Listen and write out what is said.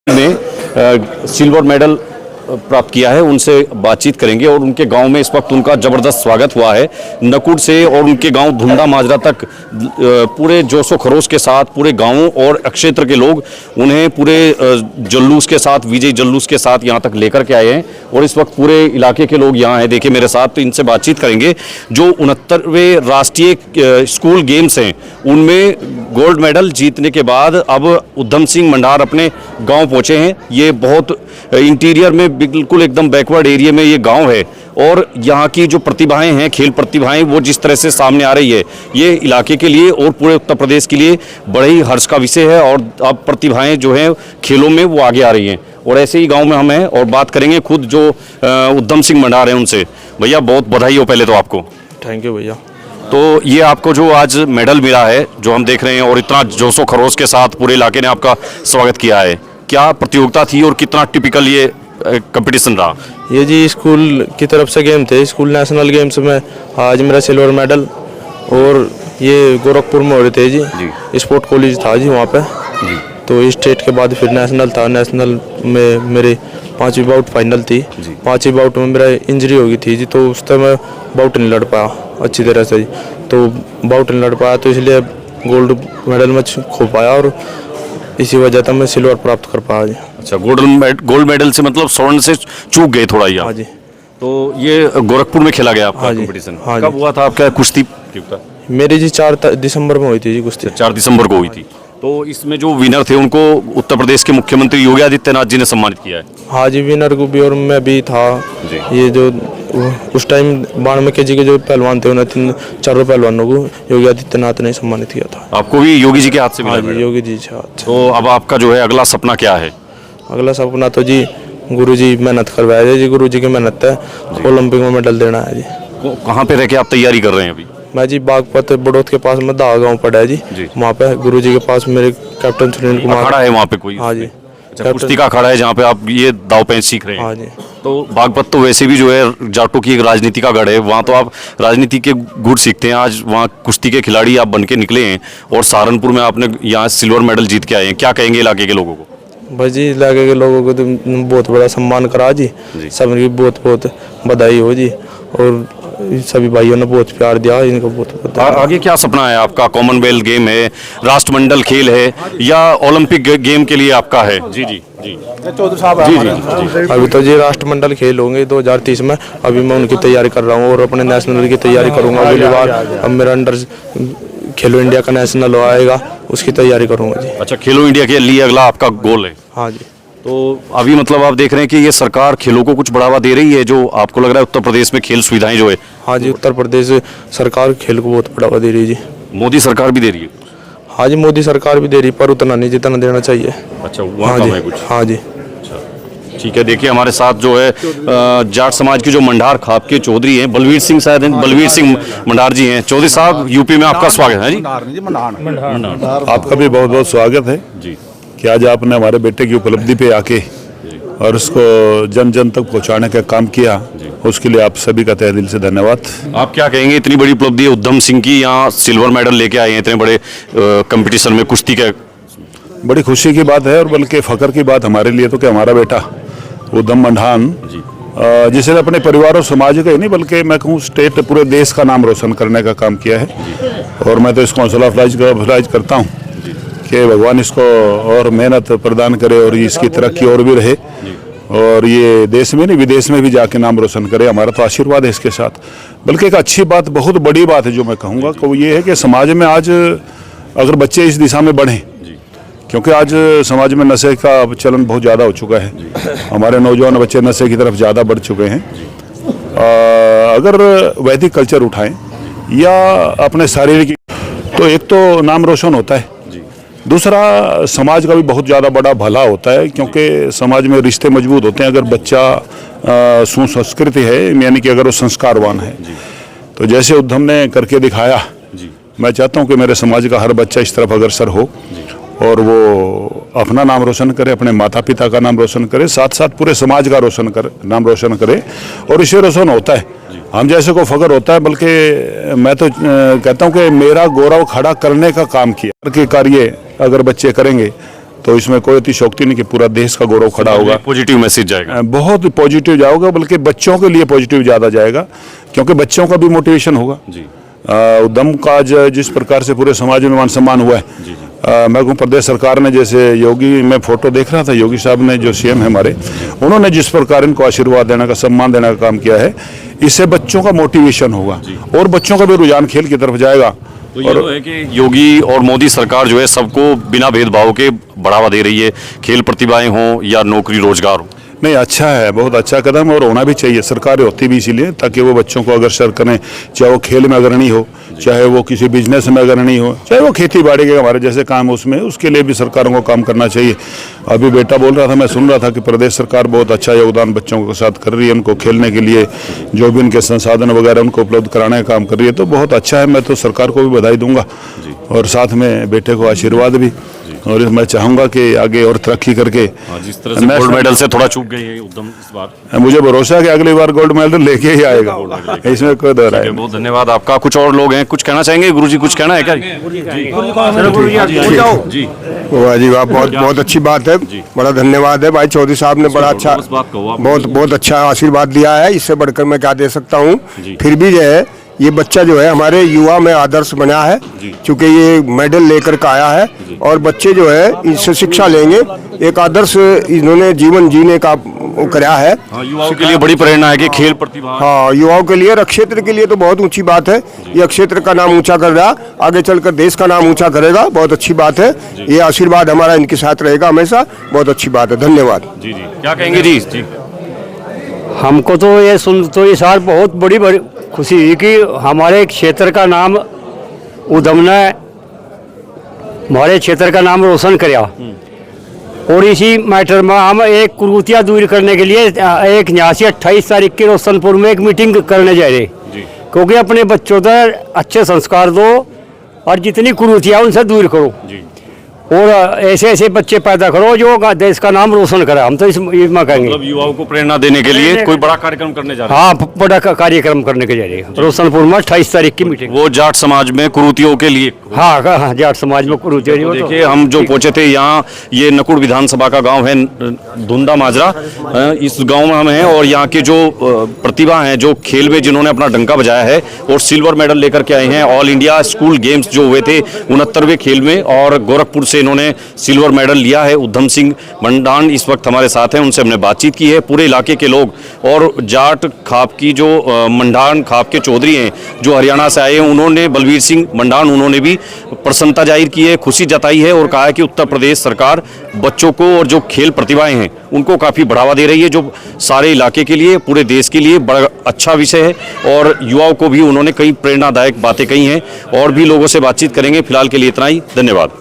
ने silver medal प्राप्त किया है, उनसे बातचीत करेंगे। और उनके गांव में इस वक्त उनका जबरदस्त स्वागत हुआ है। नकुड़ से और उनके गांव धुंडा माजरा तक पूरे जोशो खरोश के साथ पूरे गांव और क्षेत्र के लोग उन्हें पूरे जुलूस के साथ, विजय जुलूस के साथ यहां तक लेकर के आए हैं। और इस वक्त पूरे इलाके के लोग यहां हैं, देखिए मेरे साथ, तो इनसे बातचीत करेंगे। जो 69वें राष्ट्रीय स्कूल गेम्स हैं उनमें गोल्ड मेडल जीतने के बाद अब उधम सिंह मंडार अपने गाँव पहुंचे हैं। ये बहुत इंटीरियर में बिल्कुल एकदम बैकवर्ड एरिया में ये गांव है। और यहाँ की जो प्रतिभाएं हैं, खेल प्रतिभाएं, वो जिस तरह से सामने आ रही है, ये इलाके के लिए और पूरे उत्तर प्रदेश के लिए बड़े ही हर्ष का विषय है। और अब प्रतिभाएं जो हैं खेलों में वो आगे आ रही हैं। और ऐसे ही गांव में हम हैं और बात करेंगे खुद जो उधम सिंह मंडार हैं उनसे। भैया बहुत बधाई हो पहले तो आपको। थैंक यू भैया। तो ये आपको जो आज मेडल मिला है जो हम देख रहे हैं, और इतना जोशो खरोश के साथ पूरे इलाके ने आपका स्वागत किया है, क्या प्रतियोगिता थी और कितना टिपिकल ये कंपटीशन रहा? ये जी स्कूल की तरफ से गेम थे, स्कूल नेशनल गेम्स में आज मेरा सिल्वर मेडल। और ये गोरखपुर में हो रहे थे जी, स्पोर्ट कॉलेज था जी वहाँ पे जी। तो स्टेट के बाद फिर नेशनल था, नेशनल में मेरे 5वीं बाउट फाइनल थी। 5वीं बाउट में मेरा इंजरी हो गई थी जी, तो उस टाइम मैं बाउट नहीं लड़ पाया अच्छी तरह से जी। तो बाउट नहीं लड़ पाया तो इसलिए गोल्ड मेडल में खो पाया और इसी वजह से मैं सिल्वर प्राप्त कर पाया जी। अच्छा, गोल्ड मेडल से मतलब स्वर्ण से चूक गए थोड़ा ही? हाँ जी। तो ये गोरखपुर में खेला गया आपका कंपटीशन? हाँ, कब हुआ था आपका कुश्ती प्रतियोगिता? मेरी जी 4 दिसंबर में हुई थी जी कुश्ती। 4 दिसंबर को हुई थी। तो इसमें जो विनर थे उनको उत्तर प्रदेश के मुख्यमंत्री योगी आदित्यनाथ जी ने सम्मानित किया है। हाँ जी, विनर को भी और मैं भी था जी। ये जो उस टाइम 92 kg के जो पहलवान थे उन्हें 4 पहलवानों को योगी आदित्यनाथ ने सम्मानित किया था। आपको भी योगी जी के हाथ से मिला? हाँ जी, योगी जी के हाथ से। तो अब आपका जो है अगला सपना क्या है? अगला सपना तो जी गुरु जी मेहनत करवाया जी, गुरु जी की मेहनत है, ओलंपिक में मेडल देना है जी। कहाँ पे रह के आप तैयारी कर रहे हैं अभी? मैं जी बागपत बड़ौद के पास में दाग गाँव पड़ा है जी, वहाँ पे गुरु जी के पास मेरे कैप्टन सुनील कुमार खड़ा है वहाँ पे कोई? हाँ जी। अच्छा, कुश्ती का अखाड़ा है जहाँ पे आप ये दाव पेंच सीख रहे हैं? हाँ जी। तो बागपत तो वैसे भी जो है जाटों की एक राजनीति का गढ़ है, वहाँ तो आप राजनीति के गुण सीखते हैं। आज वहाँ कुश्ती के खिलाड़ी आप बन के निकले हैं और सहारनपुर में आपने यहाँ सिल्वर मेडल जीत के आए हैं। क्या कहेंगे इलाके के लोगों को? भाई जी इलाके के लोगों को तो बहुत बड़ा सम्मान करा जी, सबकी बहुत बहुत बधाई हो जी। और सभी भाइयों ने बहुत प्यार दिया, इनको बहुत बहुत। आगे क्या सपना है आपका? कॉमनवेल्थ गेम है, राष्ट्रमंडल खेल है, या ओलंपिक गेम के लिए आपका है? जी जी जी चौधरी साहब जी जी। अभी तो जी राष्ट्रमंडल खेल होंगे 2030 में, अभी मैं उनकी तैयारी कर रहा हूँ और अपने नेशनल की तैयारी करूँगा अगली बार। अब मेरा अंडर खेलो इंडिया का नेशनल आएगा, उसकी तैयारी करूँगा जी। अच्छा, खेलो इंडिया के लिए अगला आपका गोल है? हाँ जी। तो अभी मतलब आप देख रहे हैं कि ये सरकार खेलों को कुछ बढ़ावा दे रही है, जो आपको लग रहा है उत्तर प्रदेश में खेल सुविधाएं जो है? हाँ जी, उत्तर प्रदेश सरकार खेल को बहुत बढ़ावा दे रही है जी। मोदी सरकार भी दे रही है? हाँ जी, मोदी सरकार भी दे रही, पर उतना नहीं जितना देना चाहिए। अच्छा, वहाँ कम है कुछ? हाँ जी। ठीक है, देखिए हमारे साथ जो है जाट समाज की जो मंडार खाप के चौधरी हैं, बलवीर सिंह शायद हैं, बलवीर सिंह मंडार जी हैं। चौधरी साहब, यूपी में आपका स्वागत है जी। आपका भी बहुत बहुत स्वागत है जी कि आज आपने हमारे बेटे की उपलब्धि पे आके और उसको जन जन तक पहुंचाने का काम किया, उसके लिए आप सभी का तहे दिल से धन्यवाद। आप क्या कहेंगे, इतनी बड़ी उपलब्धि उधम सिंह की, यहाँ सिल्वर मेडल लेके आए हैं इतने बड़े कंपटीशन में कुश्ती के? बड़ी खुशी की बात है और बल्कि फख्र की बात हमारे लिए तो कि हमारा बेटा उधम मंडान, जिसने अपने परिवार और समाज का ही नहीं बल्कि मैं कहूँ स्टेट पूरे देश का नाम रोशन करने का काम किया है। और मैं तो इसको हौसला अफजाई करता हूँ कि भगवान इसको और मेहनत प्रदान करे और इसकी तरक्की और भी रहे, और ये देश में नहीं विदेश में भी जाके नाम रोशन करे। हमारा तो आशीर्वाद है इसके साथ। बल्कि एक अच्छी बात, बहुत बड़ी बात है जो मैं कहूँगा कि वो ये है कि समाज में आज अगर बच्चे इस दिशा में बढ़ें, क्योंकि आज समाज में नशे का चलन बहुत ज़्यादा हो चुका है, हमारे नौजवान बच्चे नशे की तरफ ज़्यादा बढ़ चुके हैं। अगर वैदिक कल्चर उठाएं या अपने शारीरिक, तो एक तो नाम रोशन होता है, दूसरा समाज का भी बहुत ज़्यादा बड़ा भला होता है, क्योंकि समाज में रिश्ते मजबूत होते हैं अगर बच्चा सुसंस्कृत है, यानी कि अगर वो संस्कारवान है। तो जैसे उद्धम ने करके दिखाया, मैं चाहता हूँ कि मेरे समाज का हर बच्चा इस तरफ अग्रसर हो और वो अपना नाम रोशन करे, अपने माता पिता का नाम रोशन करे, साथ साथ पूरे समाज का नाम रोशन करे। और इससे रोशन होता है, हम जैसे को फख्र होता है। बल्कि मैं तो कहता हूं कि मेरा गौरव खड़ा करने का काम किया के कार्य अगर बच्चे करेंगे तो इसमें कोई अतिशयोक्ति नहीं कि पूरा देश का गौरव खड़ा होगा। पॉजिटिव मैसेज जाएगा। बहुत पॉजिटिव जाएगा, बल्कि बच्चों के लिए पॉजिटिव ज़्यादा जाएगा, क्योंकि बच्चों का भी मोटिवेशन होगा। जी। उद्यम का जिस प्रकार से पूरे समाज में मान सम्मान हुआ है, मैं कहूँ प्रदेश सरकार ने, जैसे योगी, मैं फोटो देख रहा था, योगी साहब ने, जो सीएम है हमारे, उन्होंने जिस प्रकार इनको आशीर्वाद देने का, सम्मान देने का काम किया है, इससे बच्चों का मोटिवेशन होगा और बच्चों का भी रुझान खेल की तरफ जाएगा। तो ये तो है कि योगी और मोदी सरकार जो है सबको बिना भेदभाव के बढ़ावा दे रही है, खेल प्रतिभाएं हों या नौकरी रोजगार हो। नहीं, अच्छा है, बहुत अच्छा कदम, और होना भी चाहिए। सरकारें होती भी इसीलिए ताकि वो बच्चों को अग्रसर करें, चाहे वो खेल में अग्रणी हो, चाहे वो किसी बिजनेस में अग्रणी हो, चाहे वो खेती बाड़ी के हमारे जैसे काम उसमें, उसके लिए भी सरकारों को काम करना चाहिए। अभी बेटा बोल रहा था, मैं सुन रहा था कि प्रदेश सरकार बहुत अच्छा योगदान बच्चों के साथ कर रही है, उनको खेलने के लिए जो भी उनके संसाधन वगैरह उनको उपलब्ध कराने का काम कर रही है, तो बहुत अच्छा है। मैं तो सरकार को भी बधाई दूंगा और साथ में बेटे को आशीर्वाद भी, और मैं चाहूंगा कि आगे और तरक्की करके, जिस तरह से गोल्ड मेडल से थोड़ा चूक गई है उद्यम इस बार, मुझे भरोसा है कि अगली बार गोल्ड मेडल लेके ही आएगा, इसमें कोई दो राय नहीं। बहुत धन्यवाद आपका। कुछ और लोग हैं, कुछ कहना चाहेंगे? गुरुजी कुछ कहना है क्या? जी वाह जी वाह, बहुत अच्छी बात है, बड़ा धन्यवाद है भाई चौधरी साहब ने, बड़ा अच्छा, बहुत अच्छा आशीर्वाद दिया है, इससे बढ़कर मैं क्या दे सकता हूँ। फिर भी जो है ये बच्चा जो है हमारे युवा में आदर्श बना है, क्योंकि ये मेडल लेकर के आया है, और बच्चे जो है इससे शिक्षा लेंगे, एक आदर्श इन्होंने जीवन जीने का कराया है। युवाओं के लिए बड़ी प्रेरणा है कि खेल प्रतिभा, हाँ, युवाओं के लिए और क्षेत्र के लिए तो बहुत ऊंची बात है। ये क्षेत्र का नाम ऊंचा कर रहा, आगे चलकर देश का नाम ऊंचा करेगा, बहुत अच्छी बात है। ये आशीर्वाद हमारा इनके साथ रहेगा हमेशा, बहुत अच्छी बात है। धन्यवाद। जी जी, क्या कहेंगे जी? जी, हमको तो ये सुन तो इस साल बहुत बड़ी खुशी हुई कि हमारे क्षेत्र का नाम उद्यम ने हमारे क्षेत्र का नाम रोशन किया, और इसी मैटर में हम एक कुरीतियाँ दूर करने के लिए एक यहाँ से 28 तारीख की रोशनपुर में एक मीटिंग करने जा रहे, क्योंकि अपने बच्चों को अच्छे संस्कार दो और जितनी कुरीतियाँ उनसे दूर करो, और ऐसे ऐसे बच्चे पैदा करो जो देश का नाम रोशन करे। हम तो इसमें कहेंगे, मतलब युवाओं को प्रेरणा देने के लिए कोई बड़ा कार्यक्रम करने जा रहे हैं। हाँ, बड़ा कार्यक्रम करने के जा रहे हैं रोशनपुर में 28 तारीख की मीटिंग। वो जाट समाज में कुरीतियों के लिए। हाँ, जाट समाज में कुरीतियों। देखिए, हम जो पहुंचे थे यहाँ, ये नकुड़ विधानसभा का गांव है धुंदा माजरा, इस गांव में हम हैं, और यहाँ के जो प्रतिभा हैं, जो खेल में जिन्होंने अपना डंका बजाया है और सिल्वर मेडल लेकर के आए हैं ऑल इंडिया स्कूल गेम्स जो हुए थे 69वें खेल में, और गोरखपुर से इन्होंने सिल्वर मेडल लिया है। उद्यम सिंह मंडान इस वक्त हमारे साथ हैं, उनसे हमने बातचीत की है। पूरे इलाके के लोग और जाट खाप की जो मंडान खाप के चौधरी हैं जो हरियाणा से आए हैं, उन्होंने, बलवीर सिंह मंडान, उन्होंने भी प्रसन्नता जाहिर की है, खुशी जताई है, और कहा है कि उत्तर प्रदेश सरकार बच्चों को और जो खेल प्रतिभाएं हैं उनको काफ़ी बढ़ावा दे रही है, जो सारे इलाके के लिए, पूरे देश के लिए बड़ा अच्छा विषय है। और युवाओं को भी उन्होंने कई प्रेरणादायक बातें कही हैं, और भी लोगों से बातचीत करेंगे। फिलहाल के लिए इतना ही, धन्यवाद।